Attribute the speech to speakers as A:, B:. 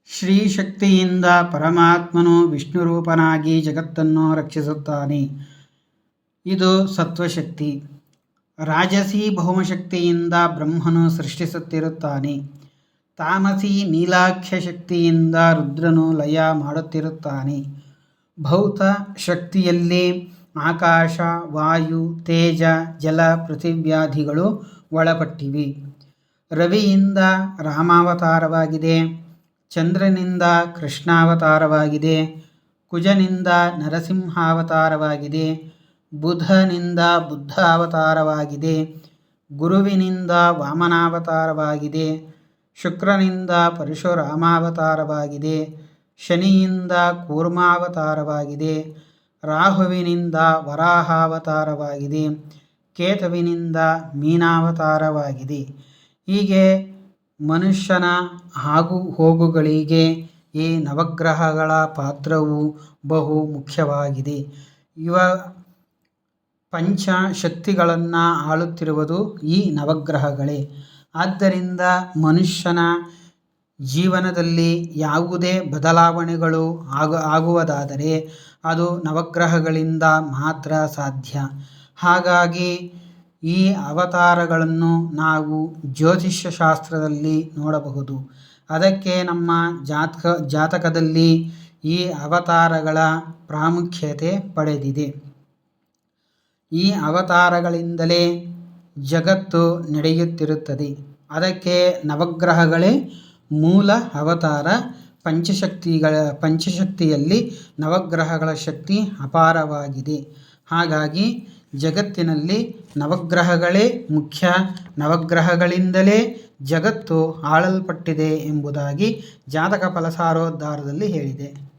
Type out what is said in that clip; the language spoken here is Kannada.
A: ಶ್ರೀ ಶಕ್ತಿಯಿಂದ ಪರಮಾತ್ಮನು ವಿಷ್ಣುರೂಪನಾಗಿ ಜಗತ್ತನ್ನು ರಕ್ಷಿಸುತ್ತಾನೆ. ಇದು ಸತ್ವಶಕ್ತಿ. ರಾಜಸಿ ಭೌಮಶಕ್ತಿಯಿಂದ ಬ್ರಹ್ಮನು ಸೃಷ್ಟಿಸುತ್ತಿರುತ್ತಾನೆ. ತಾಮಸಿ ನೀಲಾಖ್ಯ ಶಕ್ತಿಯಿಂದ ರುದ್ರನು ಲಯ ಮಾಡುತ್ತಿರುತ್ತಾನೆ. ಭೌತ ಶಕ್ತಿಯಲ್ಲಿ ಆಕಾಶ, ವಾಯು, ತೇಜ, ಜಲ, ಪೃಥಿವ್ಯಾದಿಗಳು ಒಳಪಟ್ಟಿವೆ. ರವಿಯಿಂದ ರಾಮಾವತಾರವಾಗಿದೆ. ಚಂದ್ರನಿಂದ ಕೃಷ್ಣಾವತಾರವಾಗಿದೆ. ಕುಜನಿಂದ ನರಸಿಂಹಾವತಾರವಾಗಿದೆ. ಬುಧನಿಂದ ಬುದ್ಧ ಅವತಾರವಾಗಿದೆ. ಗುರುವಿನಿಂದ ವಾಮನಾವತಾರವಾಗಿದೆ. ಶುಕ್ರನಿಂದ ಪರಶುರಾಮಾವತಾರವಾಗಿದೆ. ಶನಿಯಿಂದ ಕೂರ್ಮಾವತಾರವಾಗಿದೆ. ರಾಹುವಿನಿಂದ ವರಾಹಾವತಾರವಾಗಿದೆ. ಕೇತುವಿನಿಂದ ಮೀನಾವತಾರವಾಗಿದೆ. ಹೀಗೆ ಮನುಷ್ಯನ ಆಗು ಹೋಗುಗಳಿಗೆ ಈ ನವಗ್ರಹಗಳ ಪಾತ್ರವು ಬಹು ಮುಖ್ಯವಾಗಿದೆ. ಇವ ಪಂಚಶಕ್ತಿಗಳನ್ನು ಆಳುತ್ತಿರುವುದು ಈ ನವಗ್ರಹಗಳೇ. ಆದ್ದರಿಂದ ಮನುಷ್ಯನ ಜೀವನದಲ್ಲಿ ಯಾವುದೇ ಬದಲಾವಣೆಗಳು ಆಗುವುದಾದರೆ ಅದು ನವಗ್ರಹಗಳಿಂದ ಮಾತ್ರ ಸಾಧ್ಯ. ಹಾಗಾಗಿ ಈ ಅವತಾರಗಳನ್ನು ನಾವು ಜ್ಯೋತಿಷ್ಯ ಶಾಸ್ತ್ರದಲ್ಲಿ ನೋಡಬಹುದು. ಅದಕ್ಕೆ ನಮ್ಮ ಜಾತಕದಲ್ಲಿ ಈ ಅವತಾರಗಳ ಪ್ರಾಮುಖ್ಯತೆ ಪಡೆದಿದೆ. ಈ ಅವತಾರಗಳಿಂದಲೇ ಜಗತ್ತು ನಡೆಯುತ್ತಿರುತ್ತದೆ. ಅದಕ್ಕೆ ನವಗ್ರಹಗಳೇ ಮೂಲ ಅವತಾರ. ಪಂಚಶಕ್ತಿಯಲ್ಲಿ ನವಗ್ರಹಗಳ ಶಕ್ತಿ ಅಪಾರವಾಗಿದೆ. ಹಾಗಾಗಿ ಜಗತ್ತಿನಲ್ಲಿ ನವಗ್ರಹಗಳೇ ಮುಖ್ಯ. ನವಗ್ರಹಗಳಿಂದಲೇ ಜಗತ್ತು ಆಳಲ್ಪಟ್ಟಿದೆ ಎಂಬುದಾಗಿ ಜಾತಕ ಫಲಸಾರೋದ್ಧಾರದಲ್ಲಿ ಹೇಳಿದೆ.